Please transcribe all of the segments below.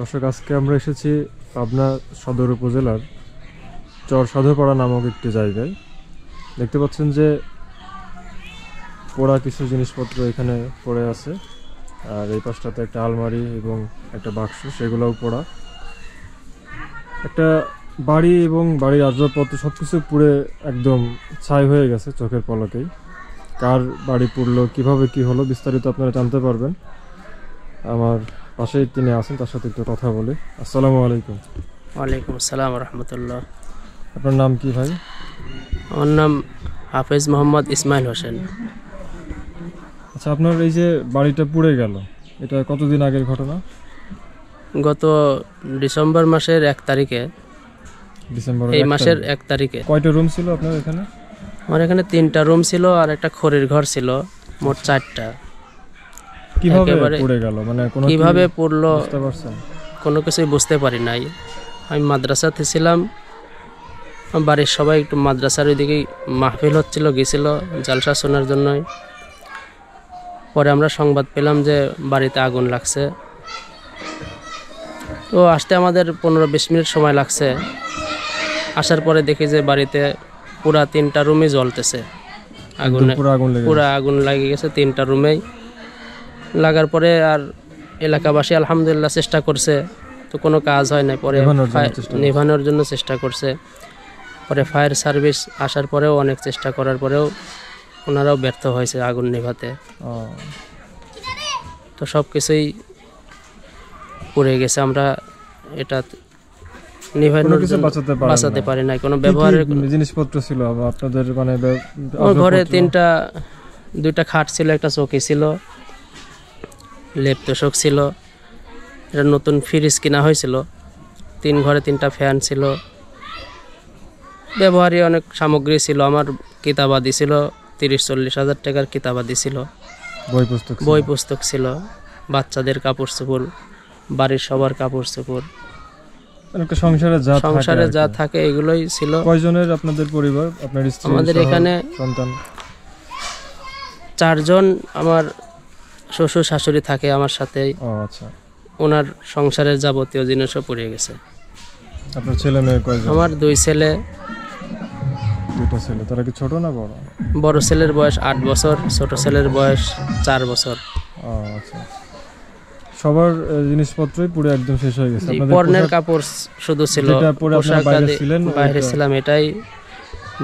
দর্শক, আজকে আমরা এসেছি পাবনা সদর উপজেলার চর সাধুপাড়া নামক একটি জায়গায়। দেখতে পাচ্ছেন যে পোড়া কিছু জিনিসপত্র এখানে পড়ে আছে, আর এই পাশটাতে একটা আলমারি এবং একটা বাক্স, সেগুলোও পোড়া। একটা বাড়ি এবং বাড়ির আসবাবপত্র সবকিছু পুড়ে একদম ছাই হয়ে গেছে চোখের পলকেই। কার বাড়ি পুড়লো, কিভাবে কি হলো, বিস্তারিত আপনারা জানতে পারবেন। আমার পাশেই তিনি আছেন, তার সাথে একটু কথা বলি। আসসালামু আলাইকুম। ওয়ালাইকুম আসসালাম রহমতুল্লাহ। আপনার নাম কি ভাই? আমার নাম হাফেজ মোহাম্মদ ইসমাইল হোসেন। আচ্ছা, আপনার এই যে বাড়িটা পুড়ে গেল, এটা কতদিন আগের ঘটনা? গত ডিসেম্বর মাসের 1 তারিখে। ডিসেম্বর এই মাসের 1 তারিখে। কয়টা রুম ছিল আপনার এখানে? আমার এখানে 3টা রুম ছিল আর একটা খড়ির ঘর ছিল, মোট 4টা। কিভাবে পুড়ে গেল, মানে কিভাবে পুড়লো বুঝতে পারছেন? কোনো কিছুই বুঝতে পারি নাই। আমি মাদ্রাসাতে ছিলাম, বাড়ির সবাই একটু মাদ্রাসার ওইদিকেই মাহফিল হচ্ছিল, গেছিল জালসা শোনার জন্যই। পরে আমরা সংবাদ পেলাম যে বাড়িতে আগুন লাগছে। তো আসতে আমাদের 15-20 মিনিট সময় লাগছে। আসার পরে দেখি যে বাড়িতে পুরা 3টা রুমই জ্বলতেছে আগুনে, পুরা আগুন লেগে গেছে 3টা রুমেই। লাগার পরে আর এলাকাবাসী আলহামদুলিল্লাহ চেষ্টা করছে, তো কোনো কাজ হয় না। পরে নেভানোর জন্য চেষ্টা করছে। পরে ফায়ার সার্ভিস আসার পরেও অনেক চেষ্টা করার পরেও ওনারাও ব্যর্থ হয়েছে আগুন নেভাতে। তো সব কিছুই পুড়ে গেছে। আমরা এটা নিভানোর জন্য বাঁচাতে পারি না। কোনো ব্যবহারের জিনিসপত্র ছিল আপনাদের, মানে ঘরে 2টা খাট ছিল, একটা চৌকি ছিল, লেপ তোষক ছিল, এটা নতুন ফ্রিজ কিনা হয়েছিল, 3 ঘরে 3টা ফ্যান ছিল, ব্যবহারী অনেক সামগ্রী ছিল। আমার কিতাবাদি ছিল, 30-40 হাজার টাকার কিতাবাদি ছিল, বই পুস্তক ছিল, বাচ্চাদের কাপড় চোপড়, বাড়ির সবার কাপড় চোপড়, সংসারে যা থাকে এগুলোই ছিল। কয়জনের আপনাদের পরিবার? আপনার স্ত্রী, আমাদের এখানে সন্তান? 4 জন। আমার শ্বশুর শাশুড়ি থাকে আমার সাথেই। আচ্ছা। ওনার সংসারের যাবতীয় জিনিসও পুড়ে গেছে। আপনার ছেলে মেয়ে কয়জন? আমার 2 ছেলে। 2টা ছেলে। তারা কি ছোট না বড়? বড় ছেলের বয়স 8 বছর, ছোট ছেলের বয়স 4 বছর। আচ্ছা। সবার জিনিসপত্রই পুরো একদম শেষ হয়ে গেছে। আপনাদের পরনের কাপড় শুধু ছিল, বাইরে ছিলাম, এটাই।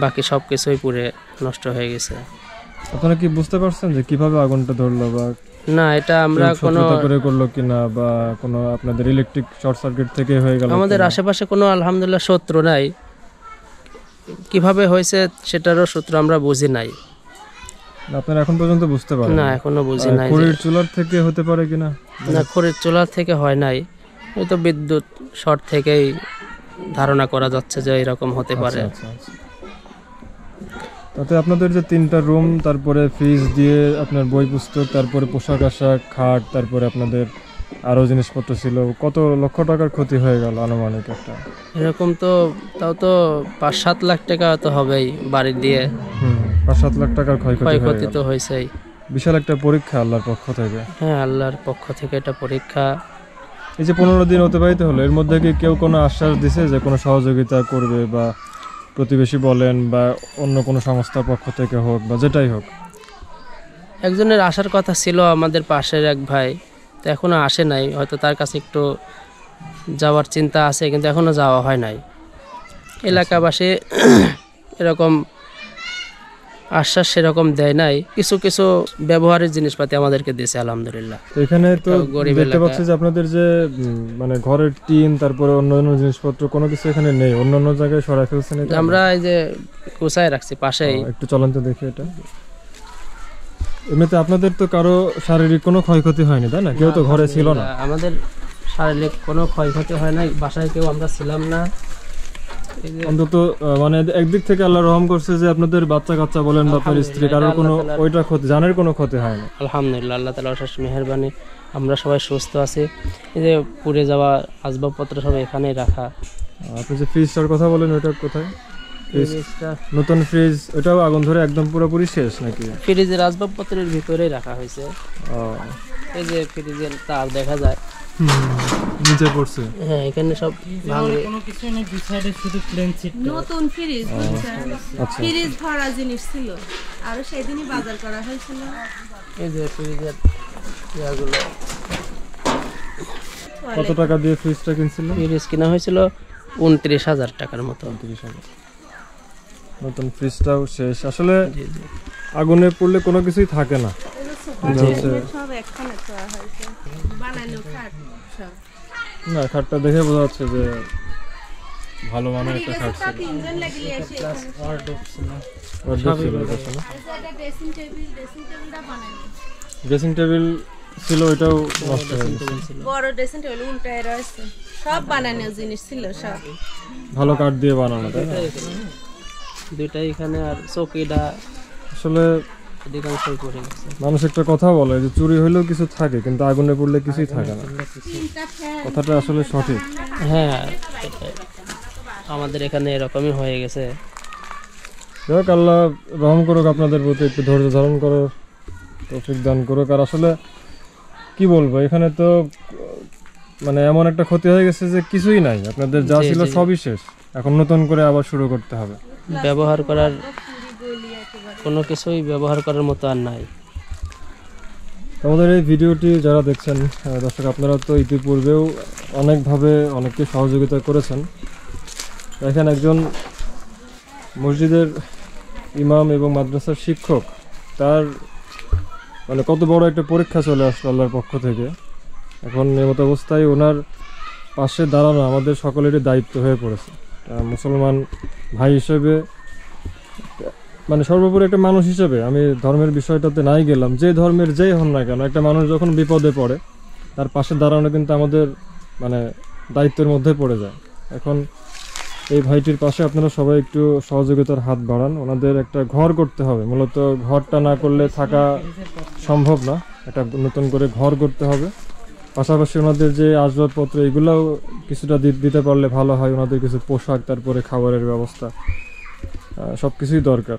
বাকি সব কিছুই পুড়ে নষ্ট হয়ে গেছে। আপনারা কি বুঝতে পারছেন যে কিভাবে আগুনটা ধরলো, বা না এটা আমরা কোনো করে করলো কিনা, বা কোনো আপনাদের ইলেকট্রিক শর্ট সার্কিট থেকে হয়ে গেল? আমাদের আশেপাশে কোনো আলহামদুলিল্লাহ শত্রু নাই। কিভাবে হয়েছে সেটারও সূত্র আমরা বুঝি নাই। আপনারা এখন পর্যন্ত বুঝতে পারেন না? এখনো বুঝি নাই। খড়ির চুলার থেকে হতে পারে কিনা? না, খড়ির চুলার থেকে হয় নাই। হয়তো বিদ্যুৎ শর্ট থেকেই ধারণা করা যাচ্ছে যে এরকম হতে পারে। তাতে আপনাদের যে 3টা রুম, তারপরে ফ্রিজ দিয়ে আপনার বই পুস্তক, তারপরে পোশাক আশাক, খাট, তারপরে আপনাদের আরো জিনিসপত্র ছিল, কত লক্ষ টাকার ক্ষতি হয়ে গেল আনুমানিক? একটা এরকম তো তাও তো 5-7 লাখ টাকা তো হবেই বাড়ি দিয়ে। 5-7 লাখ টাকার ক্ষয়ক্ষতি তো হয়েছেই। বিশাল একটা পরীক্ষা আল্লাহর পক্ষ থেকে। হ্যাঁ, আল্লাহর পক্ষ থেকে এটা পরীক্ষা। এই যে 15 দিন অতিবাহিত হলো, এর মধ্যে কি কেউ কোনো আশ্বাস দিছে যে কোনো সহযোগিতা করবে, বা প্রতিবেশী বলেন বা অন্য কোনো সংস্থার পক্ষ থেকে হোক, বা যেটাই হোক? একজনের আসার কথা ছিল, আমাদের পাশের এক ভাই, তো এখনো আসে নাই। হয়তো তার কাছে একটু যাওয়ার চিন্তা আছে, কিন্তু এখনো যাওয়া হয় নাই। এলাকাবাসী এরকম আশ্বাস সেরকম দেয় নাই। কিছু কিছু ব্যবহারের জিনিসপাতি আমাদেরকে দিয়েছে আলহামদুলিল্লাহ। এখানে তো দেখতে পাচ্ছি যে আপনাদের যে মানে ঘরের টিন, তারপরে অন্যান্য জিনিসপত্র কোনো কিছু এখানে নেই, অন্যান্য জায়গায় সরাই ফেলছেন? আমরা এই যে কুচায় রাখছি পাশেই। একটু চলুন তো দেখি এটা। এমনিতে আপনাদের তো কারো শারীরিক কোনো ক্ষয়ক্ষতি হয়নি, তাই না? কেউ তো ঘরে ছিল না? আমাদের শারীরিক কোনো ক্ষয়ক্ষতি হয় নাই, বাসায় কেউ আমরা ছিলাম না। অন্তত মানে একদিক থেকে আল্লাহ রহম করছে যে আপনাদের বাচ্চা কাচ্চা বলেন বা আপনার স্ত্রী, কারোর কোনো ওইটা ক্ষতি, জানের কোনো ক্ষতি হয় না আলহামদুলিল্লাহ। আল্লাহ তাআলার অশেষ মেহেরবানি, আমরা সবাই সুস্থ আছি। এই যে পুড়ে যাওয়া আসবাবপত্র সব এখানেই রাখা। আপনি যে ফ্রিজটার কথা বলেন, ওইটা কোথায়? নতুন ফ্রিজ, ওটাও আগুন ধরে একদম পুরোপুরি শেষ নাকি? ফ্রিজের আসবাবপত্রের ভিতরেই রাখা হয়েছে। এই যে ফ্রিজের তার দেখা যায়, নিচে পড়ছে। হ্যাঁ এখানে সব ভাঙে। কোনো কিছু নেই, দুই সাইডে শুধু প্লেন সিট। নতুন ফ্রিজ, আচ্ছা ফ্রিজ ভরা জিনিস ছিল, আর সেদিনই বাজার করা হয়েছিল। এই যে ফ্রিজের ইয়াগুলো, কত টাকা দিয়ে ফ্রিজটা কিনছিল? ফ্রিজ কিনা হয়েছিল 29,000 টাকার মতো। 29,000। নতুন ফ্রিজটাও শেষ। আসলে জি জি। আগুনে পড়লে কোনো কিছুই থাকে না। সব একখানে করা হয়েছে, বানানো খাট সব। না, খাটটা দেখে বোঝা যাচ্ছে যে ভালো মানের একটা খাট ছিল। তিনজন লাগলে এসে ওয়ার্ডরোব ছিল। ওয়ার্ডরোব ছিল এটার সঙ্গে। ড্রেসিং টেবিলটা বানানো, ড্রেসিং টেবিল ছিল, ওইটাও নষ্ট হয়ে গেছে। বড় ড্রেসিং টেবিল উল্টায় রয়েছে, সব বানানো জিনিস ছিল সব। ভালো কাঠ দিয়ে বানানো, তাই না? দুইটাই এখানে, আর চৌকিটা আসলে অধিকাংশই পড়ে গেছে। মানুষ একটা কথা বলে যে চুরি হইলেও কিছু থাকে, কিন্তু আগুনে পড়লে কিছুই থাকে না। কথাটা আসলে সঠিক। হ্যাঁ এটাই। আমাদের এখানে এরকমই হয়ে গেছে। যাই হোক, আল্লাহ রহম করুক আপনাদের প্রতি, একটু ধৈর্য ধারণ করার তৌফিক দান করুক। আর আসলে কি বলবো, এখানে তো মানে এমন একটা ক্ষতি হয়ে গেছে যে কিছুই নাই, আপনাদের যা ছিল সবই শেষ। এখন নতুন করে আবার শুরু করতে হবে। ব্যবহার করার কোনো কিছুই ব্যবহার করার মতো আর নাই। আমাদের এই ভিডিওটি যারা দেখছেন দর্শক, আপনারা তো ইতিপূর্বেও অনেকভাবে অনেককে সহযোগিতা করেছেন। দেখেন, একজন মসজিদের ইমাম এবং মাদ্রাসার শিক্ষক, তার মানে কত বড় একটা পরীক্ষা চলে আসলো আল্লাহর পক্ষ থেকে। এখন এমত অবস্থায় ওনার পাশে দাঁড়ানো আমাদের সকলেরই দায়িত্ব হয়ে পড়েছে। মুসলমান ভাই হিসেবে, মানে সর্বোপরি একটা মানুষ হিসেবে, আমি ধর্মের বিষয়টাতে নাই গেলাম, যে ধর্মের যেই হন না কেন, একটা মানুষ যখন বিপদে পড়ে তার পাশে দাঁড়ানো কিন্তু আমাদের মানে দায়িত্বের মধ্যে পড়ে যায়। এখন এই ভাইটির পাশে আপনারা সবাই একটু সহযোগিতার হাত বাড়ান। ওনাদের একটা ঘর করতে হবে, মূলত ঘরটা না করলে থাকা সম্ভব না, একটা নতুন করে ঘর করতে হবে। পাশাপাশি ওনাদের যে আসবাবপত্র এগুলোও কিছুটা দিতে পারলে ভালো হয়। ওনাদের কিছু পোশাক, তারপরে খাবারের ব্যবস্থা, সব কিছুই দরকার।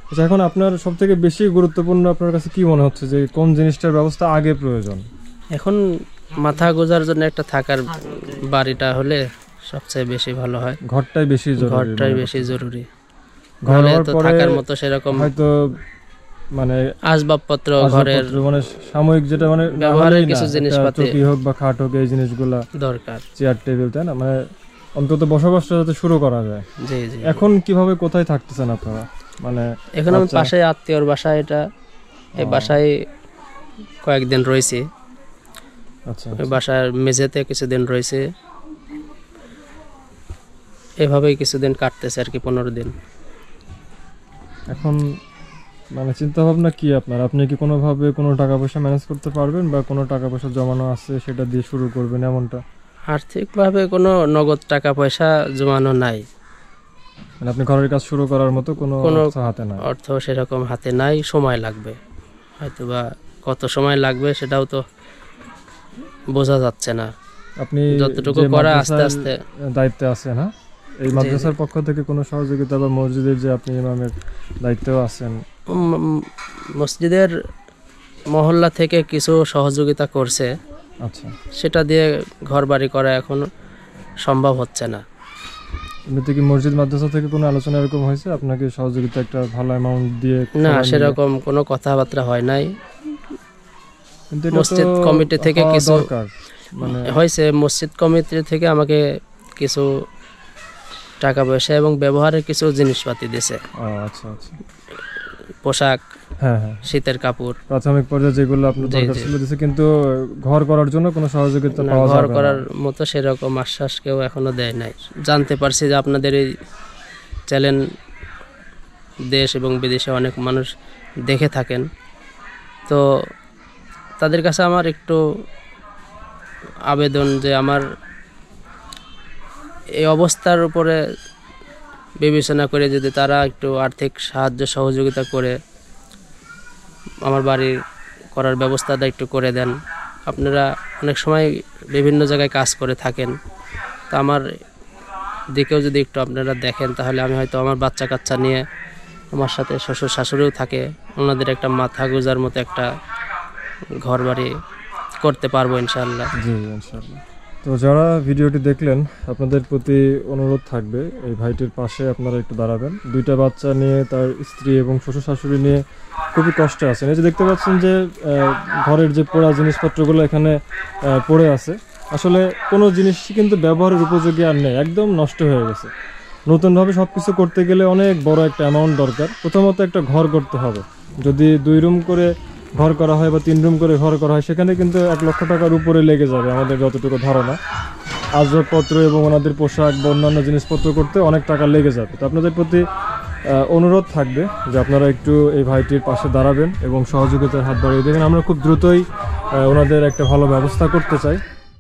আচ্ছা, এখন আপনার সব থেকে বেশি গুরুত্বপূর্ণ আপনার কাছে কি মনে হচ্ছে যে কোন জিনিসটার ব্যবস্থা আগে প্রয়োজন? এখন মাথা গোজার জন্য একটা থাকার বাড়িটা হলে সবচেয়ে বেশি ভালো হয়। ঘরটাই বেশি জরুরি। ঘরটাই বেশি জরুরি। ঘর ঘরে হওয়ার তো পরে থাকার মতো সেরকম হয়তো মানে আসবাবপত্র, ঘরের মানে সাময়িক যেটা মানে ব্যবহারের কিছু জিনিসপাতি, চৌকি হোক বা খাট হোক, এই জিনিসগুলা দরকার। চেয়ার টেবিল, তাই না? মানে অন্তত বসবাসটা যাতে শুরু করা যায়। জি জি। এখন কিভাবে কোথায় থাকতেছেন আপনারা? মানে এখন আমি পাশে আত্মীয়র বাসা, এটা এই বাসায় কয়েকদিন রয়েছি। আচ্ছা, ওই বাসার মেঝেতে কিছুদিন রয়েছে, এভাবেই কিছুদিন কাটতেছে আর কি, 15 দিন। এখন মানে চিন্তা ভাবনা কি আপনার? আপনি কি কোনোভাবে কোনো টাকা পয়সা ম্যানেজ করতে পারবেন, বা কোনো টাকা পয়সা জমানো আছে সেটা দিয়ে শুরু করবেন এমনটা? আর্থিকভাবে কোনো নগদ টাকা পয়সা জমানো নাই। মানে আপনি ঘরের কাজ শুরু করার মতো কোনো অর্থ হাতে নাই? অর্থ সেরকম হাতে নাই, সময় লাগবে হয়তো, বা কত সময় লাগবে সেটাও তো বোঝা যাচ্ছে না। আপনি যতটুকু করা আস্তে আস্তে দায়িত্বে আছেন, হ্যাঁ? এই মাদ্রাসার পক্ষ থেকে কোনো সহযোগিতা, বা মসজিদের যে আপনি ইমামের দায়িত্বেও আছেন, মসজিদের মহল্লা থেকে কিছু সহযোগিতা করছে। আচ্ছা, সেটা দিয়ে ঘর বাড়ি করা এখন সম্ভব হচ্ছে না। এমনিতে কি মসজিদ মাদ্রাসা থেকে কোনো আলোচনা এরকম হয়েছে আপনাকে সহযোগিতা একটা ভালো অ্যামাউন্ট দিয়ে? না, সেরকম কোনো কথাবার্তা হয় নাই। কিন্তু এটা তো মসজিদ কমিটি থেকে কিছু দরকার, মানে হয়েছে। মসজিদ কমিটি থেকে আমাকে কিছু টাকা পয়সা এবং ব্যবহারের কিছু জিনিসপাতি দিয়েছে। আচ্ছা আচ্ছা, পোশাক, হ্যাঁ হ্যাঁ, শীতের কাপড়, প্রাথমিক পর্যায়ে যেগুলো আপনার দরকার ছিল দিয়েছে, কিন্তু ঘর করার জন্য কোনো সহযোগিতা পাওয়া যাবে না? ঘর করার মতো সেরকম আশ্বাস কেউ এখনো দেয় নাই। জানতে পারছি যে আপনাদের এই চ্যানেল দেশ এবং বিদেশে অনেক মানুষ দেখে থাকেন, তো তাদের কাছে আমার একটু আবেদন যে আমার এই অবস্থার উপরে বিবেচনা করে যদি তারা একটু আর্থিক সাহায্য সহযোগিতা করে আমার বাড়ি করার ব্যবস্থাটা একটু করে দেন। আপনারা অনেক সময় বিভিন্ন জায়গায় কাজ করে থাকেন, তো আমার দিকেও যদি একটু আপনারা দেখেন, তাহলে আমি হয়তো আমার বাচ্চা কাচ্চা নিয়ে, আমার সাথে শ্বশুর শাশুড়িও থাকে, ওনাদের একটা মাথা গোজার মতো একটা ঘর বাড়ি করতে পারবো ইনশাআল্লাহ। জি ইনশাআল্লাহ। তো যারা ভিডিওটি দেখলেন, আপনাদের প্রতি অনুরোধ থাকবে এই ভাইটির পাশে আপনারা একটু দাঁড়াবেন। 2টা বাচ্চা নিয়ে তার স্ত্রী এবং শ্বশুর শাশুড়ি নিয়ে খুবই কষ্টে আছেন। এই যে দেখতে পাচ্ছেন যে ঘরের যে পোড়া জিনিসপত্রগুলো এখানে পড়ে আছে, আসলে কোনো জিনিসই কিন্তু ব্যবহারের উপযোগী আর নেই, একদম নষ্ট হয়ে গেছে। নতুনভাবে সব কিছু করতে গেলে অনেক বড় একটা অ্যামাউন্ট দরকার। প্রথমত একটা ঘর করতে হবে, যদি 2 রুম করে ঘর করা হয় বা 3 রুম করে ঘর করা হয়, সেখানে কিন্তু 1 লক্ষ টাকার উপরে লেগে যাবে আমাদের যতটুকু ধারণা। আসবাবপত্র এবং ওনাদের পোশাক বা অন্যান্য জিনিসপত্র করতে অনেক টাকা লেগে যাবে। তো আপনাদের প্রতি অনুরোধ থাকবে যে আপনারা একটু এই ভাইটির পাশে দাঁড়াবেন এবং সহযোগিতার হাত বাড়িয়ে দেবেন। আমরা খুব দ্রুতই ওনাদের একটা ভালো ব্যবস্থা করতে চাই।